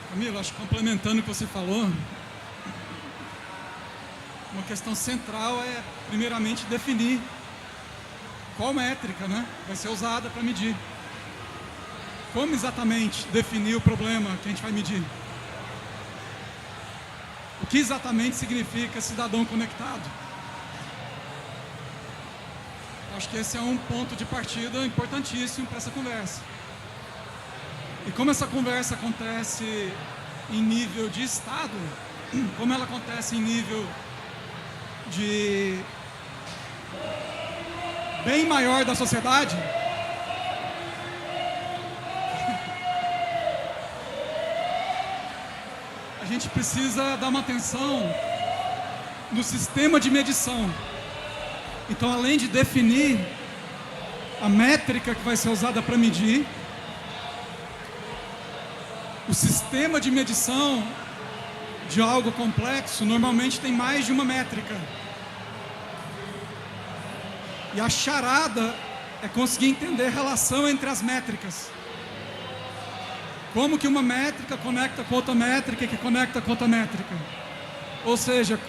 Camila, acho que complementando o que você falou, uma questão central é, primeiramente, definir qual métrica, né, vai ser usada para medir. Como exatamente definir o problema que a gente vai medir? O que exatamente significa cidadão conectado? Acho que esse é um ponto de partida importantíssimo para essa conversa. E como essa conversa acontece em nível de Estado, como ela acontece em nível de bem maior da sociedade, a gente precisa dar uma atenção no sistema de medição. Então, além de definir a métrica que vai ser usada para medir, o sistema de medição de algo complexo normalmente tem mais de uma métrica. E a charada é conseguir entender a relação entre as métricas. Como que uma métrica conecta com outra métrica, que conecta com outra métrica. Ou seja,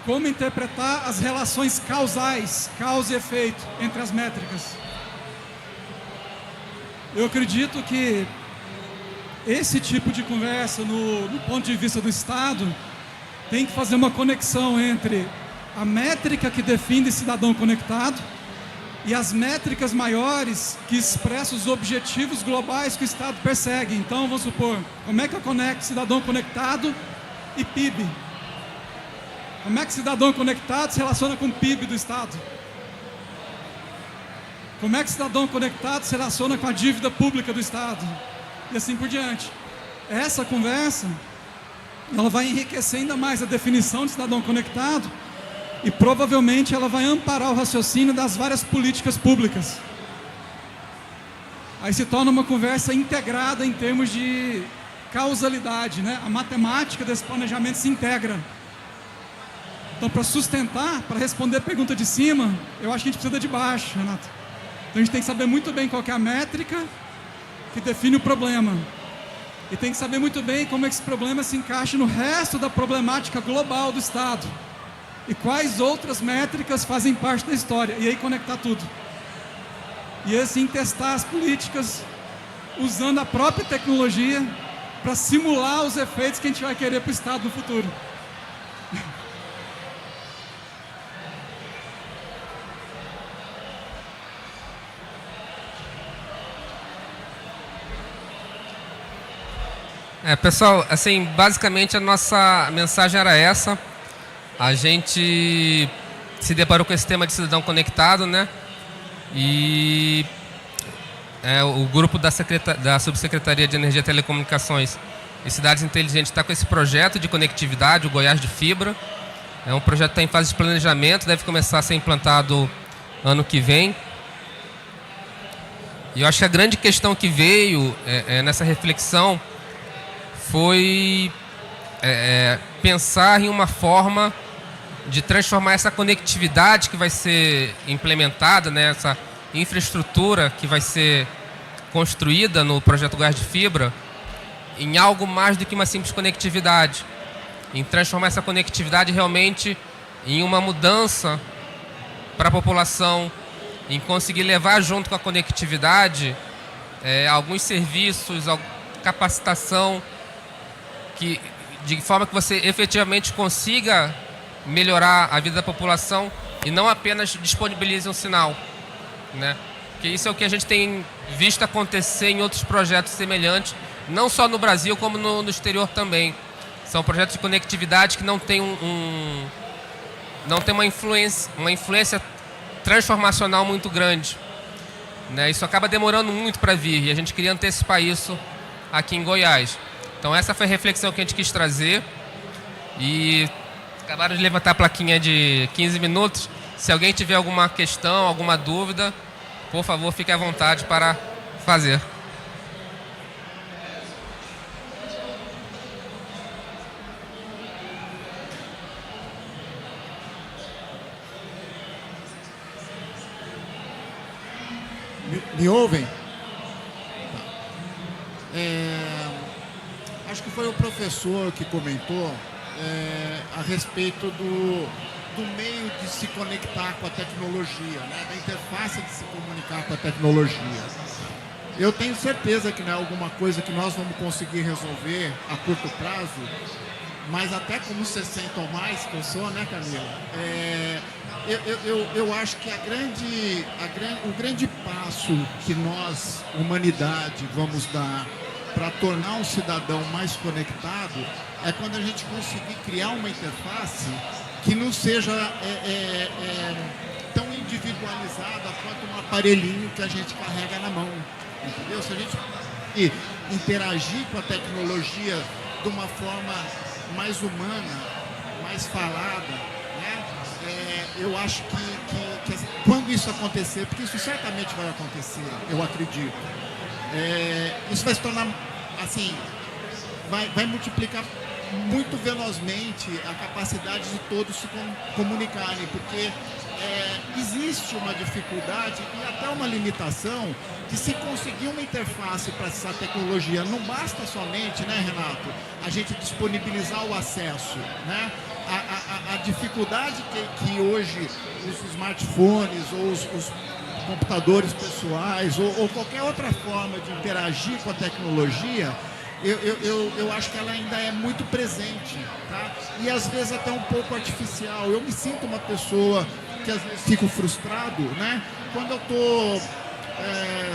como interpretar as relações causais, causa e efeito, entre as métricas. Eu acredito que esse tipo de conversa, no ponto de vista do Estado, tem que fazer uma conexão entre a métrica que define cidadão conectado e as métricas maiores que expressam os objetivos globais que o Estado persegue. Então, vamos supor, como é que eu conecto cidadão conectado e PIB? Como é que cidadão conectado se relaciona com o PIB do Estado? Como é que cidadão conectado se relaciona com a dívida pública do Estado? E assim por diante. Essa conversa, ela vai enriquecer ainda mais a definição de cidadão conectado e provavelmente ela vai amparar o raciocínio das várias políticas públicas. Aí se torna uma conversa integrada em termos de causalidade, né? A matemática desse planejamento se integra. Então, para sustentar, para responder a pergunta de cima, eu acho que a gente precisa de baixo, Renato. Então a gente tem que saber muito bem qual que é a métrica que define o problema. E tem que saber muito bem como esse problema se encaixa no resto da problemática global do Estado. E quais outras métricas fazem parte da história. E aí conectar tudo. E assim testar as políticas usando a própria tecnologia para simular os efeitos que a gente vai querer para o Estado no futuro. Pessoal, assim, basicamente a nossa mensagem era essa. A gente se deparou com esse tema de cidadão conectado, né? E o grupo da Subsecretaria de Energia e Telecomunicações e Cidades Inteligentes está com esse projeto de conectividade, o Goiás de Fibra. É um projeto que está em fase de planejamento, deve começar a ser implantado ano que vem. E eu acho que a grande questão que veio nessa reflexão foi pensar em uma forma de transformar essa conectividade que vai ser implementada, né, essa infraestrutura que vai ser construída no projeto Goiás de Fibra, em algo mais do que uma simples conectividade. Em transformar essa conectividade realmente em uma mudança para a população, em conseguir levar junto com a conectividade alguns serviços, capacitação, de forma que você efetivamente consiga melhorar a vida da população e não apenas disponibilize um sinal, né? Porque isso é o que a gente tem visto acontecer em outros projetos semelhantes, não só no Brasil, como no exterior também. São projetos de conectividade que não tem não tem uma influência transformacional muito grande, né? Isso acaba demorando muito para vir e a gente queria antecipar isso aqui em Goiás. Então essa foi a reflexão que a gente quis trazer. E acabaram de levantar a plaquinha de 15 minutos. Se alguém tiver alguma questão, alguma dúvida, por favor, fique à vontade para fazer. Me ouvem? Acho que foi o professor que comentou a respeito do meio de se conectar com a tecnologia, né? Da interface de se comunicar com a tecnologia. Eu tenho certeza que não é alguma coisa que nós vamos conseguir resolver a curto prazo, mas até como 60 ou mais que eu sou, né, Camila? Eu acho que o grande passo que nós, humanidade, vamos dar para tornar um cidadão mais conectado é quando a gente conseguir criar uma interface que não seja tão individualizada quanto um aparelhinho que a gente carrega na mão, entendeu? Se a gente interagir com a tecnologia de uma forma mais humana, mais falada, né? Eu acho que quando isso acontecer, porque isso certamente vai acontecer, eu acredito, isso vai se tornar, assim, vai multiplicar muito velozmente a capacidade de todos se comunicarem, porque existe uma dificuldade e até uma limitação de se conseguir uma interface para essa tecnologia. Não basta somente, né, Renato, a gente disponibilizar o acesso, né? A dificuldade que hoje os smartphones ou os computadores pessoais ou qualquer outra forma de interagir com a tecnologia, eu acho que ela ainda é muito presente, tá? E às vezes até um pouco artificial. Eu me sinto uma pessoa que às vezes fico frustrado, né? Quando eu estou,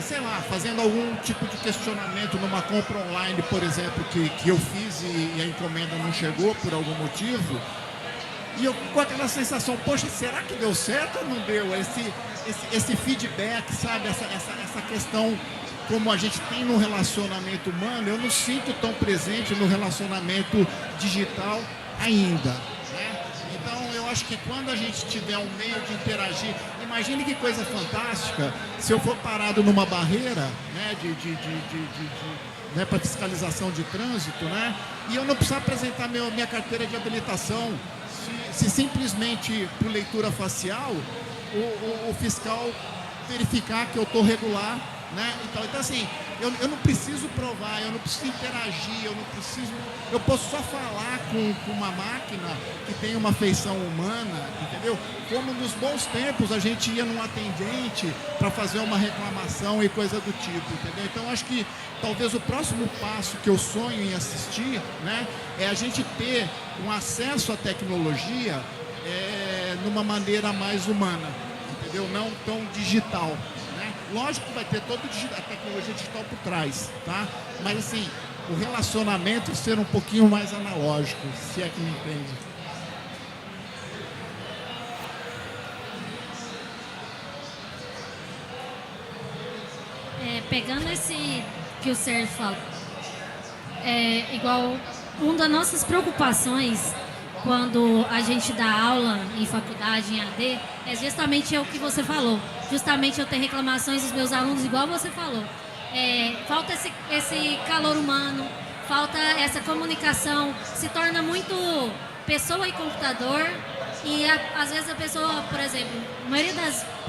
sei lá, fazendo algum tipo de questionamento numa compra online, por exemplo, que eu fiz e a encomenda não chegou por algum motivo, e eu com aquela sensação, poxa, será que deu certo ou não deu? Esse feedback, sabe? Essa questão como a gente tem no relacionamento humano, eu não sinto tão presente no relacionamento digital ainda, né? Então eu acho que quando a gente tiver um meio de interagir, imagine que coisa fantástica se eu for parado numa barreira, né, né, para fiscalização de trânsito, né, e eu não precisar apresentar minha carteira de habilitação, se simplesmente por leitura facial o fiscal verificar que eu estou regular, né? Então assim, eu não preciso provar, eu não preciso interagir, eu posso só falar com uma máquina que tem uma feição humana, entendeu? Como nos bons tempos a gente ia num atendente para fazer uma reclamação e coisa do tipo, entendeu? Então acho que talvez o próximo passo que eu sonho em assistir, né, é a gente ter um acesso à tecnologia numa maneira mais humana, entendeu? Não tão digital. Lógico que vai ter toda a tecnologia digital por trás, tá? Mas assim, o relacionamento ser um pouquinho mais analógico, se é que me entende. Pegando esse que o Sérgio falou, igual uma das nossas preocupações quando a gente dá aula em faculdade, em AD, é justamente o que você falou. Justamente eu ter reclamações dos meus alunos, igual você falou. Falta esse calor humano, falta essa comunicação, se torna muito pessoa e computador. E às vezes a pessoa, por exemplo, a maioria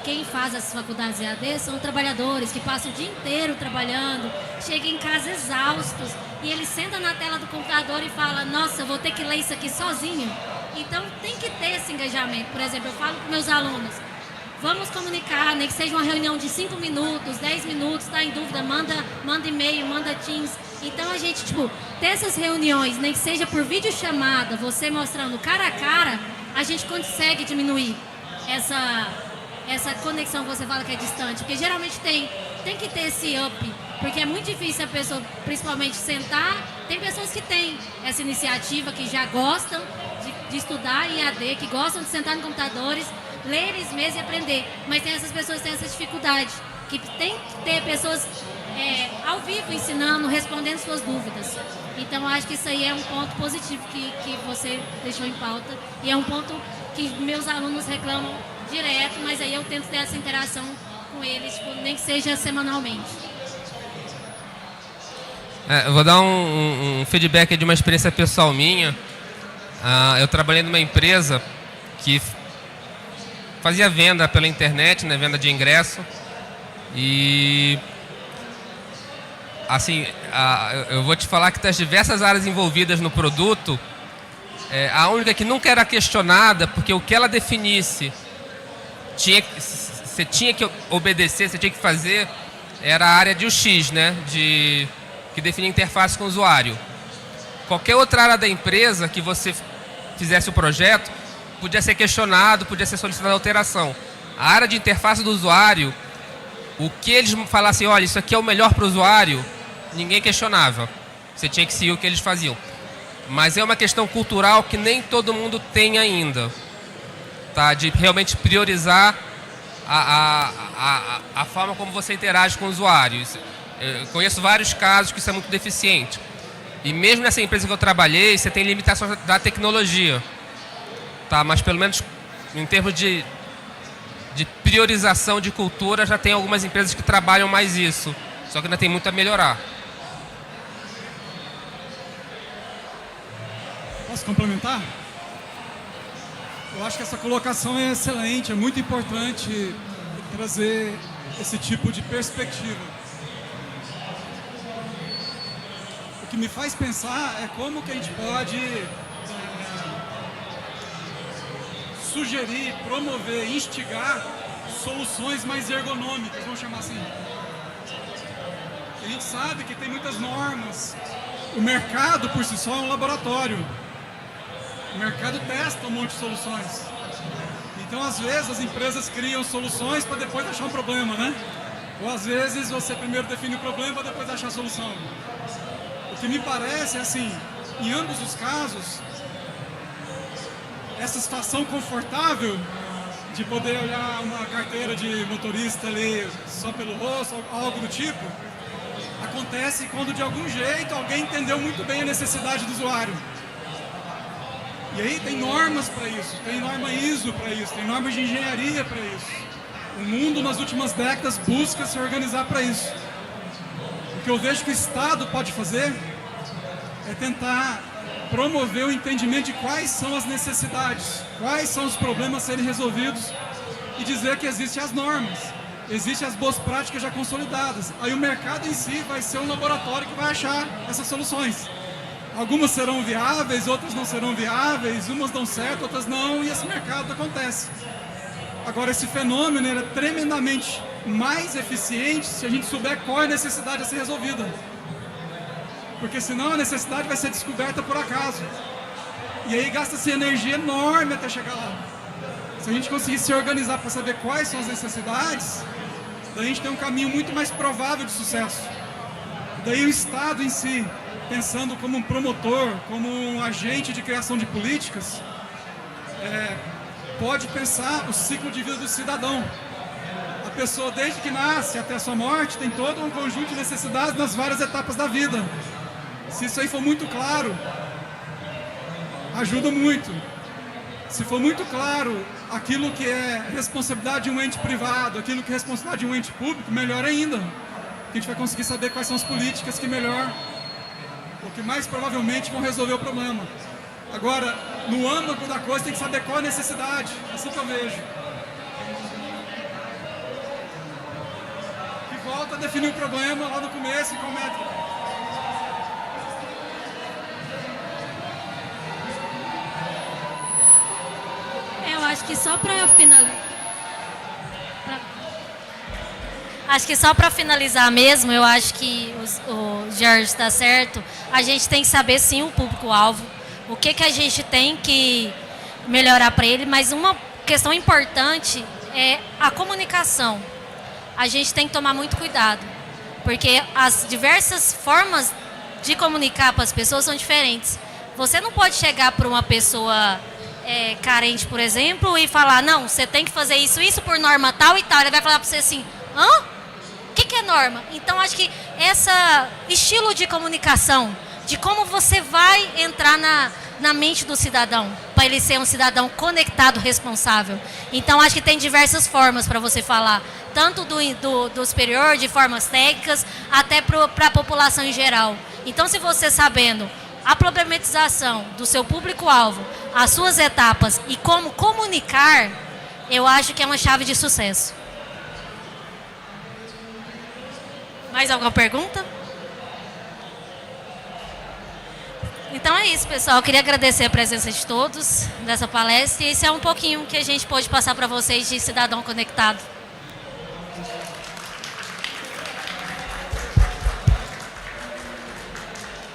quem faz as faculdades EAD são trabalhadores que passam o dia inteiro trabalhando, chegam em casa exaustos e ele senta na tela do computador e fala, nossa, eu vou ter que ler isso aqui sozinho. Então tem que ter esse engajamento. Por exemplo, eu falo com meus alunos, vamos comunicar, nem que seja uma reunião de 5 minutos, 10 minutos, está em dúvida, manda e-mail, manda Teams. Então a gente, ter essas reuniões, nem que seja por videochamada, você mostrando cara a cara, a gente consegue diminuir essa conexão que você fala que é distante. Porque geralmente tem que ter esse up, porque é muito difícil a pessoa, principalmente, sentar. Tem pessoas que têm essa iniciativa, que já gostam de estudar em AD, que gostam de sentar no computadores, ler eles mesmos e aprender. Mas tem essas pessoas que têm essa dificuldade, que tem que ter pessoas ao vivo ensinando, respondendo suas dúvidas. Então, acho que isso aí é um ponto positivo que você deixou em pauta. E é um ponto que meus alunos reclamam direto, mas aí eu tento ter essa interação com eles, tipo, nem que seja semanalmente. Eu vou dar um feedback de uma experiência pessoal minha. Eu trabalhei numa empresa que fazia venda pela internet, né, venda de ingresso. E assim, eu vou te falar que das diversas áreas envolvidas no produto, a única que nunca era questionada, porque o que ela definisse, você tinha que obedecer, você tinha que fazer, era a área de UX, né, que definia interface com o usuário. Qualquer outra área da empresa que você fizesse o projeto, podia ser questionado, podia ser solicitada alteração. A área de interface do usuário, o que eles falassem, olha, isso aqui é o melhor para o usuário, ninguém questionava. Você tinha que seguir o que eles faziam. Mas é uma questão cultural que nem todo mundo tem ainda. Tá? De realmente priorizar a forma como você interage com o usuário. Eu conheço vários casos que isso é muito deficiente. E mesmo nessa empresa que eu trabalhei, você tem limitações da tecnologia. Tá? Mas pelo menos em termos de priorização de cultura, já tem algumas empresas que trabalham mais isso. Só que ainda tem muito a melhorar. Posso complementar? Eu acho que essa colocação é excelente, é muito importante trazer esse tipo de perspectiva. O que me faz pensar é como que a gente pode sugerir, promover, instigar soluções mais ergonômicas, vamos chamar assim. A gente sabe que tem muitas normas. O mercado por si só é um laboratório. O mercado testa um monte de soluções. Então, às vezes, as empresas criam soluções para depois achar um problema, né? Ou às vezes você primeiro define o problema para depois achar a solução. O que me parece é assim, em ambos os casos, essa situação confortável de poder olhar uma carteira de motorista ali só pelo rosto, algo do tipo, acontece quando de algum jeito alguém entendeu muito bem a necessidade do usuário. E aí tem normas para isso, tem norma ISO para isso, tem normas de engenharia para isso. O mundo nas últimas décadas busca se organizar para isso. O que eu vejo que o Estado pode fazer é tentar promover o entendimento de quais são as necessidades, quais são os problemas a serem resolvidos e dizer que existem as normas, existem as boas práticas já consolidadas. Aí o mercado em si vai ser um laboratório que vai achar essas soluções. Algumas serão viáveis, outras não serão viáveis, umas dão certo, outras não, e esse mercado acontece. Agora, esse fenômeno é tremendamente mais eficiente se a gente souber qual é a necessidade a ser resolvida. Porque senão a necessidade vai ser descoberta por acaso. E aí gasta-se energia enorme até chegar lá. Se a gente conseguir se organizar para saber quais são as necessidades, daí a gente tem um caminho muito mais provável de sucesso. Daí o Estado em si, pensando como um promotor, como um agente de criação de políticas, pode pensar o ciclo de vida do cidadão. A pessoa, desde que nasce até a sua morte, tem todo um conjunto de necessidades nas várias etapas da vida. Se isso aí for muito claro, ajuda muito. Se for muito claro aquilo que é responsabilidade de um ente privado, aquilo que é responsabilidade de um ente público, melhor ainda. A gente vai conseguir saber quais são as políticas que melhor, ou que mais provavelmente vão resolver o problema. Agora, no âmbito da coisa, tem que saber qual a necessidade. É assim que eu vejo. E volta a definir o problema lá no começo e como é. Eu acho que só para finalizar. Acho que só para finalizar mesmo, eu acho que o Jorge está certo. A gente tem que saber sim o público-alvo, o que a gente tem que melhorar para ele, mas uma questão importante é a comunicação. A gente tem que tomar muito cuidado, porque as diversas formas de comunicar para as pessoas são diferentes. Você não pode chegar para uma pessoa carente, por exemplo, e falar, não, você tem que fazer isso por norma tal e tal. Ele vai falar para você assim, hã? que é norma? Então, acho que esse estilo de comunicação, de como você vai entrar na mente do cidadão, para ele ser um cidadão conectado, responsável. Então, acho que tem diversas formas para você falar, tanto do superior, de formas técnicas, até para a população em geral. Então, se você sabendo a problematização do seu público-alvo, as suas etapas e como comunicar, eu acho que é uma chave de sucesso. Mais alguma pergunta? Então é isso, pessoal. Eu queria agradecer a presença de todos nessa palestra. E esse é um pouquinho que a gente pôde passar para vocês de Cidadão Conectado.